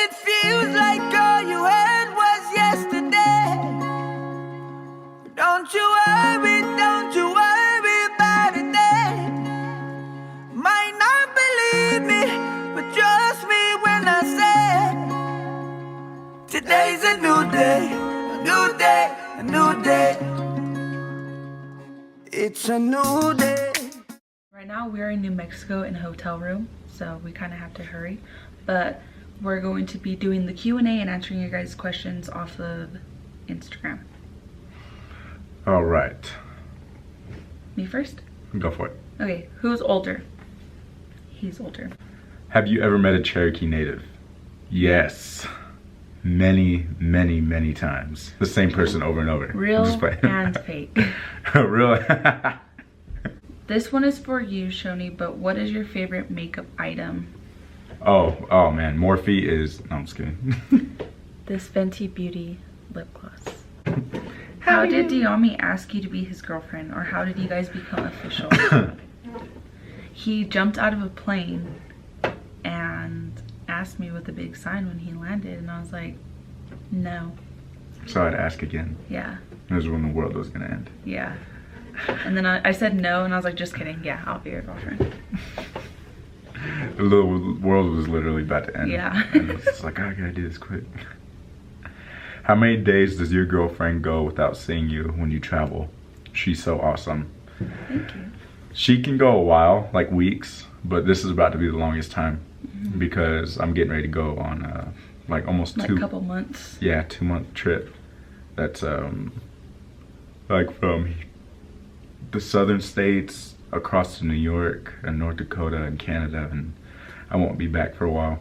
it feels like all you had was yesterday. Don't you worry about a day. Might not believe me, but trust me when I say today's a new day, a new day, a new day. It's a new day. Right now we're in New Mexico in a hotel room, so we kind of have to hurry, but we're going to be doing the Q&A and answering your guys' questions off of Instagram. All right. Me first? Go for it. Okay, who's older? He's older. Have you ever met a Cherokee native? Yes. Many, many, many times. The same person over and over. Real and fake. Really? This one is for you, Shoni, but what is your favorite makeup item? Oh man, Morphe is, no, I'm just kidding. This Fenty Beauty lip gloss. How did Dyami ask you to be his girlfriend, or how did you guys become official? He jumped out of a plane and asked me with a big sign when he landed, and I was like, no. So I'd ask again. Yeah. It was when the world was gonna end. Yeah. And then I said no, and I was like, just kidding. Yeah, I'll be your girlfriend. The little world was literally about to end. Yeah. And it's just like, oh, I gotta do this quick. How many days does your girlfriend go without seeing you when you travel? She's so awesome. Thank you. She can go a while, like weeks, but this is about to be the longest time because I'm getting ready to go on like almost like a couple months. Yeah, 2-month trip. That's like from the southern states across to New York and North Dakota and Canada, and I won't be back for a while.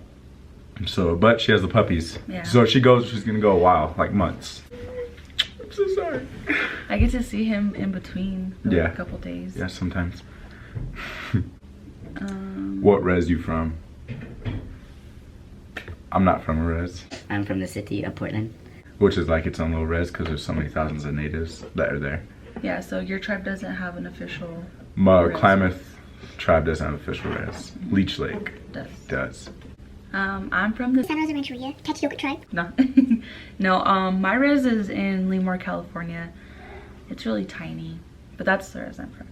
So, but she has the puppies. Yeah. So she's gonna go a while, like months. I'm so sorry. I get to see him in between for yeah. a couple days. Yeah, sometimes. What res you from? I'm not from a res. I'm from the city of Portland. Which is like its own little res because there's so many thousands of natives that are there. Yeah, so your tribe doesn't have an official My Klamath tribe doesn't have official res. Leech Lake does. I'm from the San Rosa Rancheria, Tachiyoka tribe. No. No, my res is in Lemoore, California. It's really tiny, but that's the res I'm from.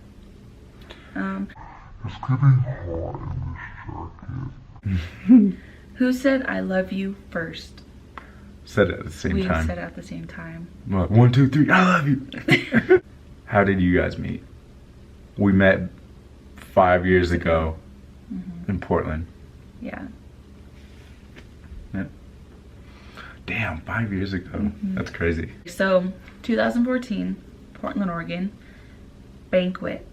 It's getting hot in this jacket. Who said I love you first? Said it at the same time. We said it at the same time. Well, 1, 2, 3, I love you. How did you guys meet? We met 5 years ago in Portland. Yeah. Yeah. Damn, 5 years ago. That's crazy. So, 2014, Portland, Oregon, banquet.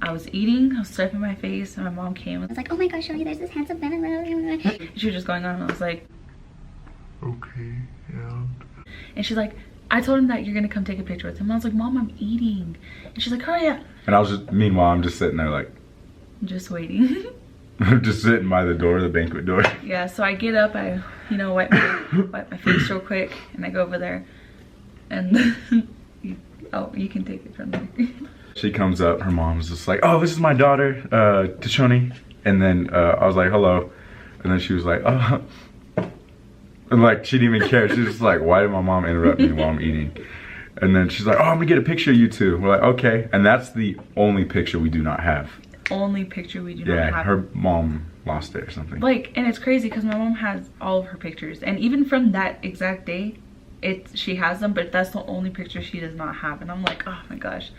I was eating, I was stuffing my face, and my mom came. I was like, oh my gosh, Shoni, there's this handsome man. She was just going on, and I was like, Okay, and? And she's like, I told him that you're gonna come take a picture with him. And I was like, Mom, I'm eating. And she's like, hurry up. And I was just, meanwhile, I'm just sitting there like. Just waiting. I'm just sitting by the door, the banquet door. Yeah, so I get up, I, wipe my face real quick, and I go over there. And, you can take it from there. She comes up, her mom's just like, oh, this is my daughter, Shoni. And then I was like, hello. And then she was like, oh. And like, she didn't even care. She was just like, why did my mom interrupt me while I'm eating? And then she's like, oh, I'm gonna get a picture of you two. We're like, okay. And that's the only picture we do not have. Only picture we do not have. Yeah, her mom lost it or something. Like, and it's crazy because my mom has all of her pictures. And even from that exact day, she has them, but that's the only picture she does not have. And I'm like, oh my gosh.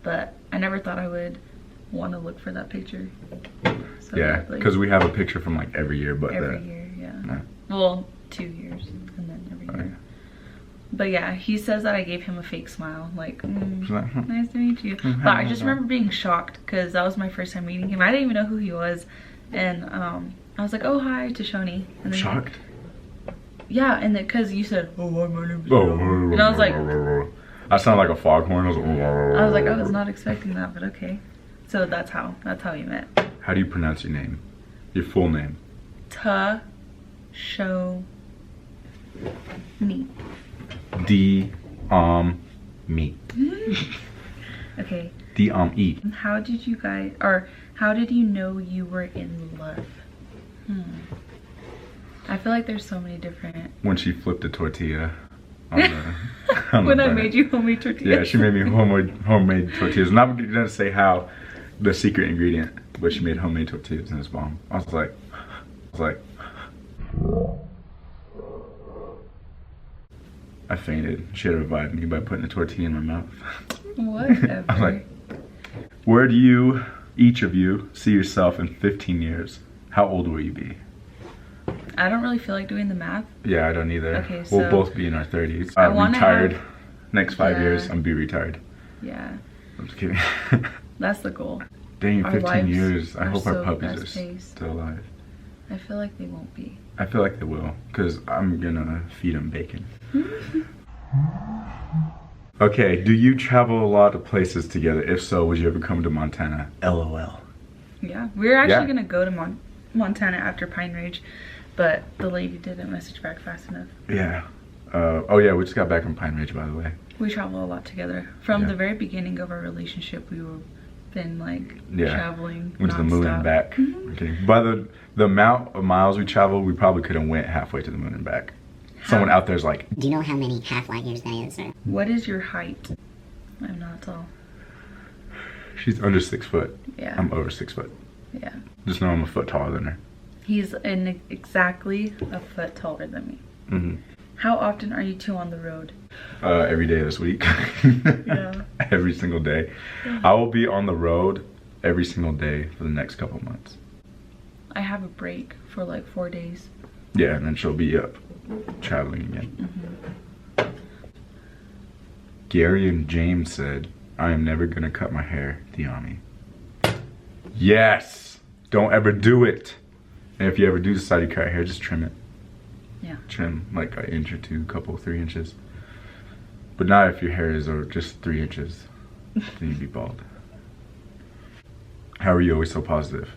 But I never thought I would want to look for that picture. So yeah, because we have a picture from like every year, but every year, yeah. Well, 2 years, and then every year. But yeah, he says that I gave him a fake smile, like, nice to meet you. But I just remember being shocked because that was my first time meeting him. I didn't even know who he was, and I was like, oh, hi to Shoni. And then shocked? Yeah, and then because you said, oh, hi, my name is Shoni. And I was like, I sound like a foghorn. I was like, I was not expecting that, but okay. So that's how we met. How do you pronounce your name? Your full name? Shoni. Me. Okay. D-E. How did you guys, or how did you know you were in love? I feel like there's so many different. When she flipped a tortilla on the, on When the I burner. made you homemade tortillas. Yeah, she made me homemade tortillas. Not gonna say how the secret ingredient, but she made homemade tortillas and it's bomb. I was like, I fainted. She had revived me by putting a tortilla in my mouth. Whatever. I'm like, where do you, each of you, see yourself in 15 years? How old will you be? I don't really feel like doing the math. Yeah, I don't either. Okay, We'll so both be in our 30s. I wanna Retired. have- Next 5 years, Yeah. I'm be retired. Yeah, I'm just kidding. that's the goal. Dang, Our 15 lives years. I are hope our so puppies are fast-paced. still alive. I feel like they won't be. I feel like they will, because I'm gonna feed them bacon. Okay, do you travel a lot of places together? If so, would you ever come to Montana? LOL. Yeah, we were actually Yeah. gonna go to Montana after Pine Ridge, but the lady didn't message back fast enough. Yeah. Oh yeah, we just got back from Pine Ridge, by the way. We travel a lot together. From Yeah. the very beginning of our relationship, we were been like Yeah. traveling. Went to the moon and nonstop. back. Okay. By the amount of miles we traveled, we probably could have went halfway to the moon and back. Someone out there's like, Do you know how many half light years that is? Or? What is your height? I'm not tall. she's under 6 foot. Yeah. I'm over 6 foot. Yeah. Just know I'm a foot taller than her. He's exactly a foot taller than me. Mm-hmm. How often are you two on the road? Every day this week. Yeah. Every single day. I will be on the road every single day for the next couple months. I have a break for like 4 days. Yeah, and then she'll be up traveling again. Gary and James said, I am never gonna cut my hair, Dyami. Yes! Don't ever do it! And if you ever do decide to cut your hair, just trim it. Yeah. Trim like an inch or two, couple, 3 inches. But not if your hair is just 3 inches. Then you'd be bald. How are you always so positive?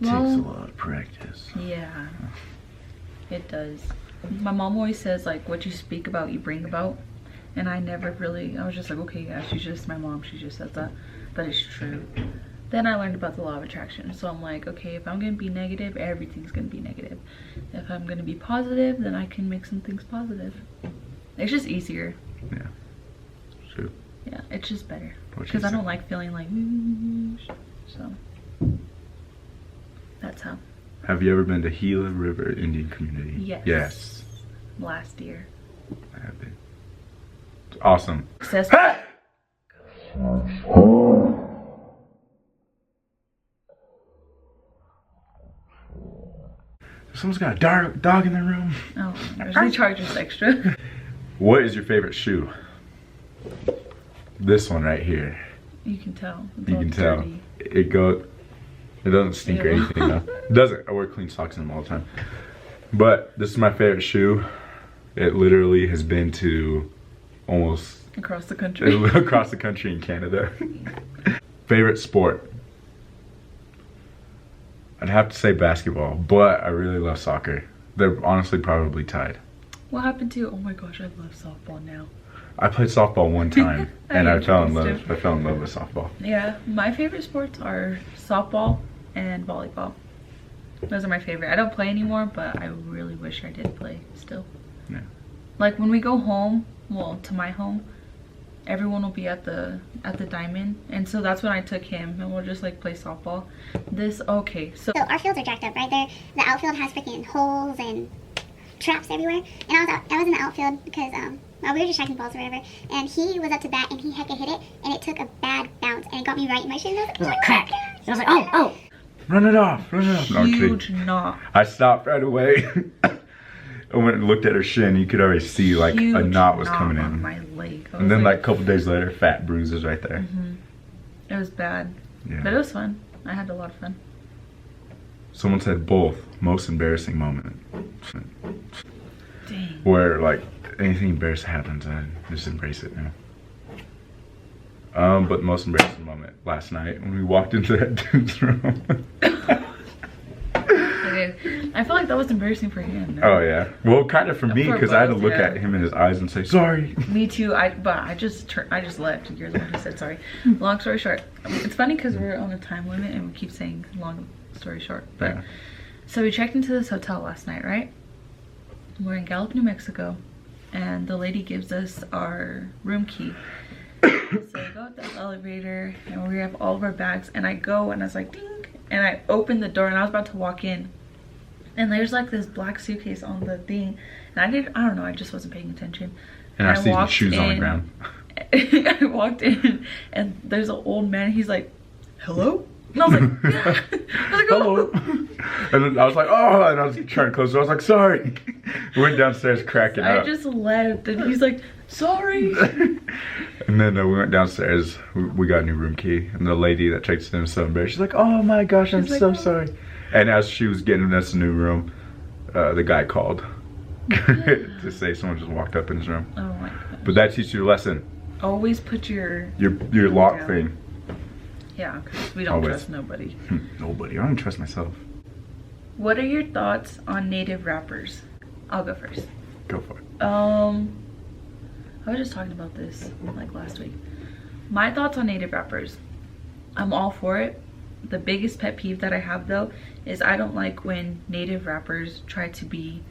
Takes a Well, lot of practice. yeah, it does. My mom always says like what you speak about, you bring about. And I never really, I was just like, okay, yeah, she's just my mom. She just says that. But it's true. Then I learned about the law of attraction. So I'm like, okay, if I'm going to be negative, everything's going to be negative. If I'm going to be positive, then I can make some things positive. It's just easier. Yeah. True. Yeah, it's just better. What you Because I say. don't like feeling like, so that's how. Have you ever been to Gila River Indian Community? Yes. Yes. Last year. I have been. It's awesome. Successful. Someone's got a dog in their room. Oh, they charge us extra. What is your favorite shoe? This one right here. You can tell. It's You all can tell. dirty. It doesn't stink or Ew. anything though. It doesn't. I wear clean socks in them all the time. But this is my favorite shoe. It literally has been to almost Across the country. across the country in Canada. Favorite sport? I'd have to say basketball, but I really love soccer. They're honestly probably tied. What happened to, oh my gosh, I love softball now. I played softball one time and I fell in love. introduced I fell in love with softball. Yeah, my favorite sports are softball and volleyball. Those are my favorite. I don't play anymore, but I really wish I did play still. Yeah. Like when we go home, well, to my home, everyone will be at the diamond, and so that's when I took him, and we'll just like play softball. Okay, so So our fields are jacked up, right? The outfield has freaking holes and traps everywhere. And I was in the outfield because we were just striking balls or whatever. And he was up to bat and he hecka hit it, and it took a bad bounce and it got me right in my shin. And I was It was like, like crack. And I was like, oh, oh. Run it off, run it off. No, I'm kidding. huge knot. I stopped right away. I went and looked at her shin. You could already see like a Huge knot was coming on in. my leg. I And was then like a couple days later, fat bruises right there. it was bad, Yeah. but it was fun. I had a lot of fun. Someone said both. Most embarrassing moment. Dang. Where like anything embarrassing happens, I just embrace it now. But most embarrassing moment last night when we walked into that dude's room. I feel like that was embarrassing for him. Oh yeah. Well, kind of for me For because I had to both, look yeah. at him in his eyes and say sorry. Me too. But I just left. You're the one who said sorry. Long story short, it's funny because we're on a time limit and we keep saying long story short. But So we checked into this hotel last night, right? We're in Gallup, New Mexico, and the lady gives us our room key. So we go up the elevator and we have all of our bags, and I go and I was like, ding, and I opened the door and I was about to walk in, and there's like this black suitcase on the thing, and I don't know, I just wasn't paying attention. And I see the shoes on the ground. I walked in and there's an old man, he's like, hello? And I was like, yeah. I was like, Hello. And then I was like, oh, and I was trying to close the door. I was like, sorry. We went downstairs cracking I up. just left and he's like, sorry. And then we went downstairs. We got a new room key. And the lady that checked us in was so embarrassed. She's like, oh my gosh, I'm She's so like, oh. sorry. And as she was getting us a new room, the guy called to say someone just walked up in his room. Oh my gosh. But that teaches you a lesson. Always put your lock down. thing. Yeah, because we don't Always. trust nobody. Nobody. I don't trust myself. What are your thoughts on native rappers? I'll go first. Go for it. I was just talking about this like last week. My thoughts on native rappers. I'm all for it. The biggest pet peeve that I have though is I don't like when native rappers try to be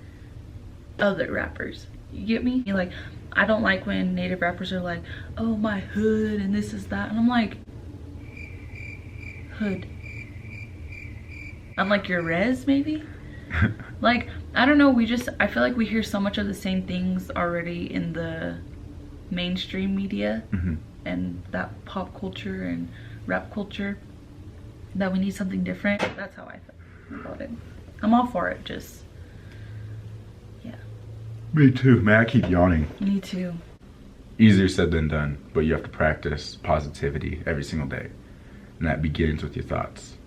other rappers. You get me? Like, I don't like when native rappers are like, oh, my hood and this is that, and I'm like, hood. I'm like, your res maybe? Like, I don't know, I feel like we hear so much of the same things already in the mainstream media and that pop culture and rap culture that we need something different. That's how I feel about it. I'm all for it, just, yeah. Me too, man. I keep yawning. Me too. Easier said than done, but you have to practice positivity every single day. And that begins with your thoughts,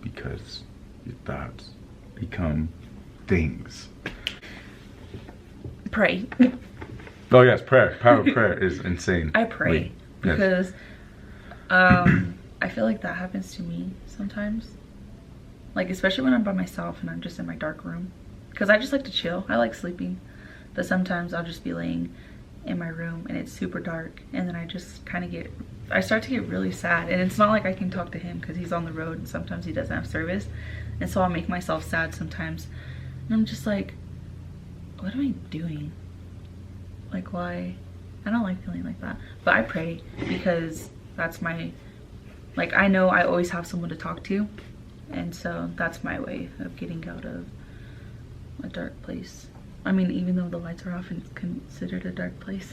because your thoughts become things. Pray. Oh yes, prayer. Power of prayer is insane. I pray. Wait, yes. Because I feel like that happens to me sometimes. Like, especially when I'm by myself and I'm just in my dark room. Because I just like to chill. I like sleeping. But sometimes I'll just be laying in my room and it's super dark, and then I just kind of I start to get really sad, and it's not like I can talk to him because he's on the road and sometimes he doesn't have service, and so I'll make myself sad sometimes, and I'm just like, what am I doing? Like, why? I don't like feeling like that. But I pray, because that's my, like, I know I always have someone to talk to, and so that's my way of getting out of a dark place. I mean, even though the lights are off and it's considered a dark place.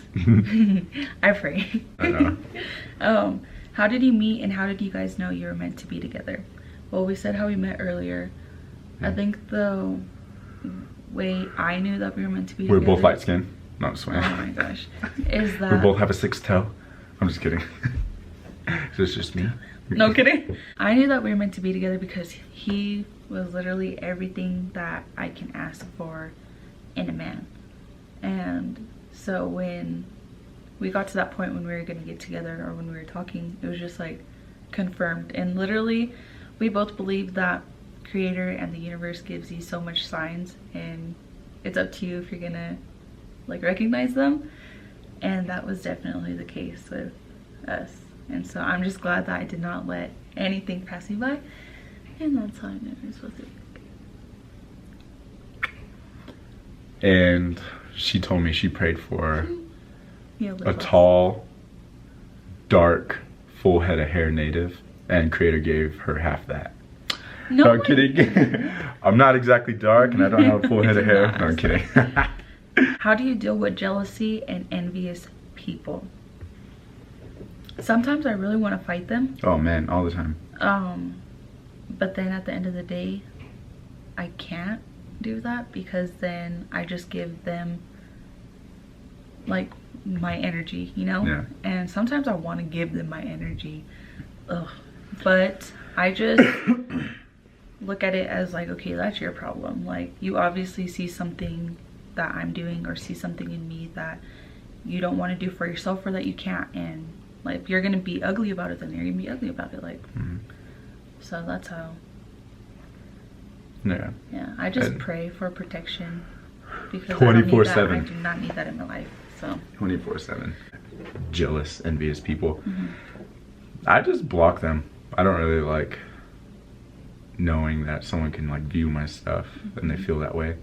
I pray. I know. How did you meet, and how did you guys know you were meant to be together? Well, we said how we met earlier. I think the way I knew that we were meant to be We're together. both light skinned. No, I'm just Oh kidding. my gosh. Is that... We both have a 6th toe. I'm just kidding. So it's just me. No kidding. I knew that we were meant to be together because he was literally everything that I can ask for in a man. And so when we got to that point when we were gonna get together, or when we were talking, it was just like confirmed. And literally we both believe that Creator and the universe gives you so much signs, and it's up to you if you're gonna like recognize them. And that was definitely the case with us. And so I'm just glad that I did not let anything pass me by, and that's how I know it was supposed to be. And she told me she prayed for Yeah, a tall, dark, full head of hair native, and Creator gave her half that. No, I'm kidding. I'm not exactly dark, and I don't have a full head of hair. No, I'm kidding. How do you deal with jealousy and envious people? Sometimes I really want to fight them. Oh man, all the time. But then at the end of the day, I can't do that, because then I just give them like my energy, you know? Yeah. And sometimes I want to give them my energy. Ugh. But I just look at it as like, okay, that's your problem. Like, you obviously see something that I'm doing, or see something in me that you don't want to do for yourself, or that you can't. And like, if you're gonna be ugly about it, then you're gonna be ugly about it. Like, so that's how. Yeah. Yeah, I just And pray for protection, because 24/7. I do not need that in my life. So 24/7. Jealous, envious people. I just block them. I don't really like knowing that someone can like view my stuff and they feel that way.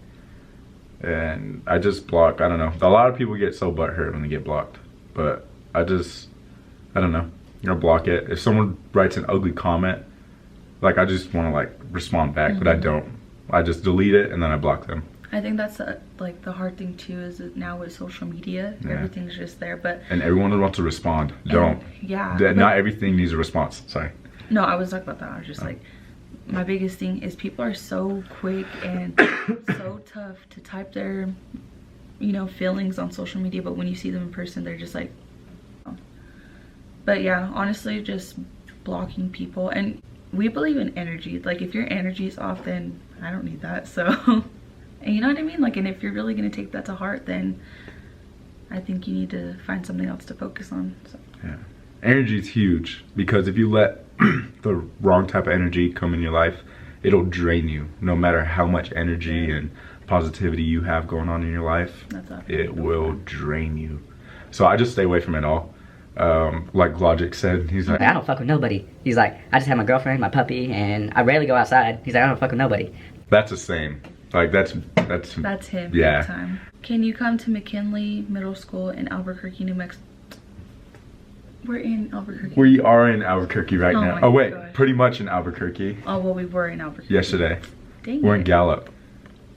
And I just block. I don't know. A lot of people get so butthurt when they get blocked, but I don't know. You know, block it. If someone writes an ugly comment, like I just want to like respond back, but I don't. I just delete it and then I block them. I think that's like the hard thing too, is that now with social media, everything's just there. But and everyone wants to respond. Don't. Yeah. Not everything needs a response. Sorry. No, I was talking about that. I was just like, my biggest thing is people are so quick and so tough to type their, you know, feelings on social media, but when you see them in person, they're just like, oh. But yeah, honestly, just blocking people. And we believe in energy. Like if your energy is off, then I don't need that. So, and you know what I mean? Like, and if you're really gonna take that to heart, then I think you need to find something else to focus on. So. Yeah, energy is huge, because if you let the wrong type of energy come in your life, it'll drain you. No matter how much energy and positivity you have going on in your life, it will drain you. So I just stay away from it all. Like Logic said, he's like, I don't fuck with nobody. He's like, I just have my girlfriend, my puppy, and I rarely go outside. He's like, I don't fuck with nobody. That's the same. Like that's him. Yeah. Big time. Can you come to McKinley Middle School in Albuquerque, New Mexico? We're in Albuquerque. We are in Albuquerque right now. My Oh wait, gosh. pretty much in Albuquerque. Oh well, we were in Albuquerque Yesterday. Dang We're in it. Gallup.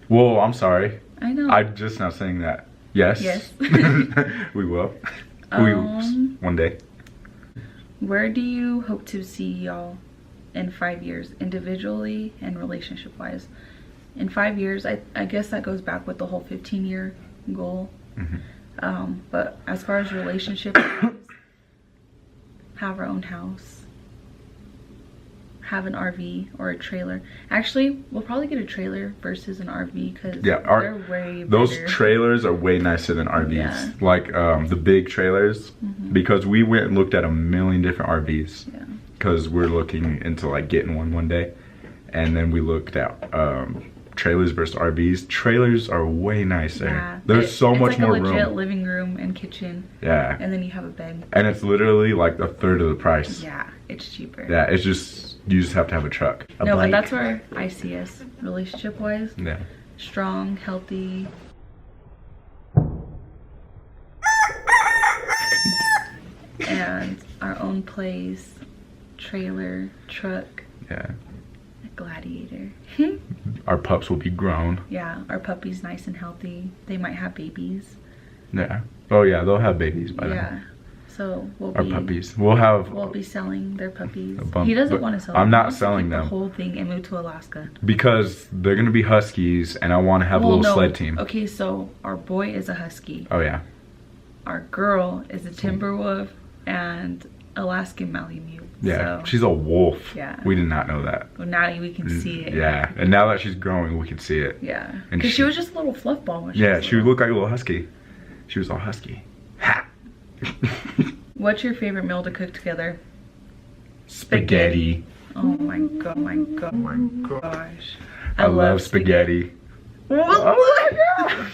Whoa, I'm sorry. I know. I'm just now saying that. Yes. Yes. We will. One day. Where do you hope to see y'all in 5 years, individually and relationship wise? In 5 years, I guess that goes back with the whole 15-year goal. But as far as relationship wise, have our own house, have an RV or a trailer. Actually, we'll probably get a trailer versus an RV, because they're way those better. trailers are way nicer than RVs. Yeah. Like the big trailers, because we went and looked at a million different RVs, because we're looking into like getting one day, and then we looked at trailers versus RVs. Trailers are way nicer. Yeah. There's so much more room. It's like a legit living room and kitchen. Yeah. And then you have a bed. And it's literally like a third of the price. Yeah, it's cheaper. Yeah, it's just, you just have to have a truck. No, but that's where I see us, relationship wise. Yeah. Strong, healthy. And our own place, trailer, truck. Yeah. A gladiator. Our pups will be grown. Yeah, our puppy's nice and healthy. They might have babies. Yeah. Oh yeah, they'll have babies by then. Yeah. So we'll Our be puppies. We'll be selling their puppies. bump, He doesn't but want to sell I'm them. not He wants to selling keep them. the whole thing and move to Alaska. because they're gonna be huskies, and I want to have a little sled team. Okay, so our boy is a husky. Oh yeah. Our girl is a timber wolf and Alaskan Malamute. Yeah. So, She's a wolf. Yeah. We did not know that. well, now we can see it. Yeah. And now that she's growing, we can see it. Yeah. And Because she was just a little fluff ball when Yeah, was she would little. look like a little husky. She was all husky. Ha! What's your favorite meal to cook together? Spaghetti. Oh my god, my god, my gosh. I love spaghetti. Oh my god!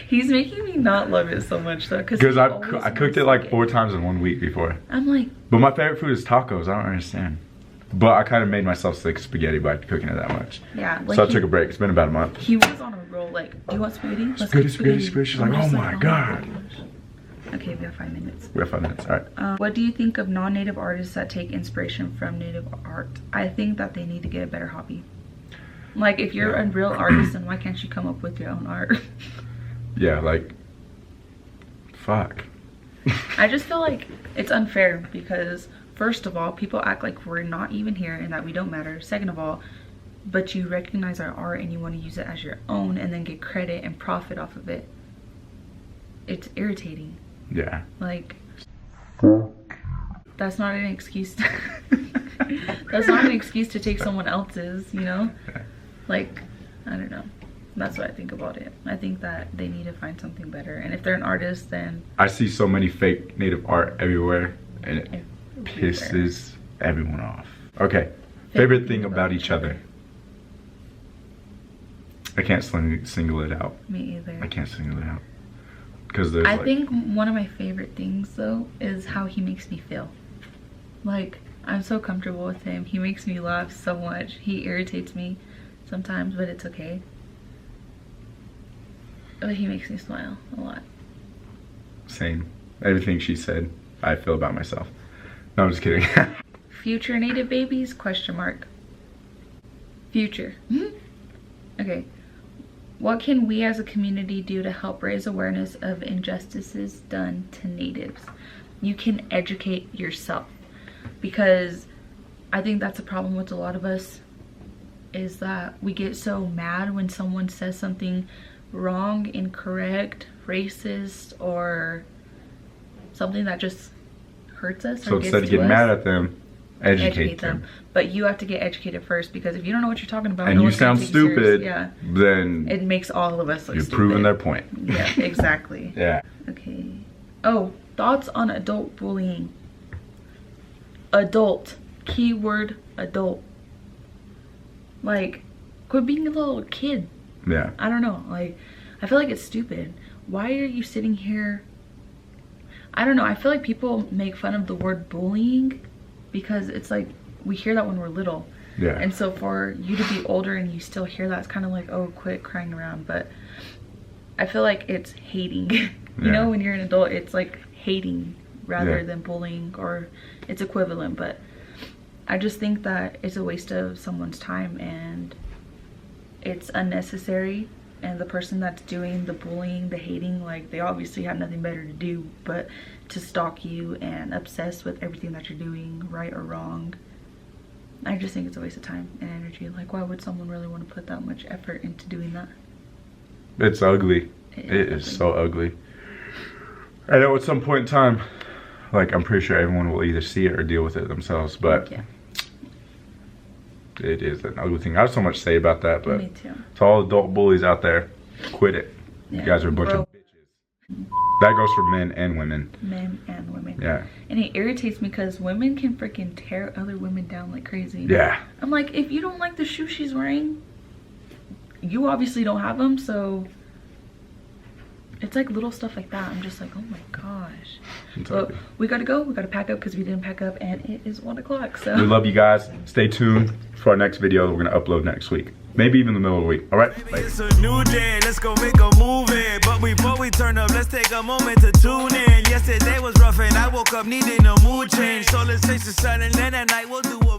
He's making me not love it so much though. Because he I always cooked it wants like spaghetti. 4 times in 1 week before. I'm like, But my favorite food is tacos. I don't understand. But I kind of made myself sick of spaghetti by cooking it that much. yeah. Like So I took a break. It's been about a month. He was on a roll like, do you want spaghetti? Let's Spaghetti, cook spaghetti, spaghetti. She's like, I'm just oh my god. gosh. Okay, we have 5 minutes. We have 5 minutes. All right. What do you think of non-native artists that take inspiration from native art? I think that they need to get a better hobby. Like, if you're a real artist, then why can't you come up with your own art? Yeah, like, fuck. I just feel like it's unfair because, first of all, people act like we're not even here and that we don't matter. Second of all, but you recognize our art and you want to use it as your own and then get credit and profit off of it. It's irritating. Yeah. Like, that's not an excuse. That's not an excuse to take someone else's, you know? Like, I don't know. That's what I think about it. I think that they need to find something better. And if they're an artist, then... I see so many fake native art everywhere, and it pisses everyone off. Okay. Favorite thing about each other. I can't single it out. Me either. I can't single it out. Because there's I think one of my favorite things, though, is how he makes me feel. Like, I'm so comfortable with him. He makes me laugh so much. He irritates me sometimes, but it's okay. But he makes me smile a lot. Same. Everything she said, I feel about myself. No, I'm just kidding. Future native babies? Question mark. Future. Okay. What can we as a community do to help raise awareness of injustices done to natives? You can educate yourself, because I think that's a problem with a lot of us, is that we get so mad when someone says something wrong, incorrect, racist, or something that just hurts us. So instead of getting mad at them, educate them. But you have to get educated first, because if you don't know what you're talking about and you sound stupid, yeah, then it makes all of us look you're stupid. proving their point. Yeah, exactly. Yeah. Okay. Oh, thoughts on adult bullying. Adult. Keyword adult. Like, quit being a little kid. Yeah. I don't know. Like, I feel like it's stupid. Why are you sitting here? I don't know. I feel like people make fun of the word bullying because it's like we hear that when we're little. Yeah. And so for you to be older and you still hear that, it's kind of like, oh, quit crying around. But I feel like it's hating. You know, when you're an adult, it's like hating rather than bullying, or it's equivalent. But I just think that it's a waste of someone's time and it's unnecessary. And the person that's doing the bullying, the hating, like, they obviously have nothing better to do but to stalk you and obsess with everything that you're doing, right or wrong. I just think it's a waste of time and energy. Like, why would someone really want to put that much effort into doing that? It's ugly. It is so ugly. I know at some point in time, like, I'm pretty sure everyone will either see it or deal with it themselves, but yeah, it is an ugly thing. I have so much to say about that, but me too. to all adult bullies out there, quit it. Yeah. You guys are a bunch of bitches. That goes for men and women. Men and women. Yeah. And it irritates me because women can freaking tear other women down like crazy. Yeah. I'm like, if you don't like the shoes she's wearing, you obviously don't have them, so it's like little stuff like that. I'm just like, oh my gosh. But we gotta go. We gotta pack up because we didn't pack up, and it is 1 o'clock. So we love you guys. Stay tuned for our next video that we're gonna upload next week. Maybe even the middle of the week. All right. Maybe it's a new day, let's go make a movie. But before we turn up, let's take a moment to tune in. Yesterday was rough and I woke up needing a mood change. So let's face the sun and then at night we'll do a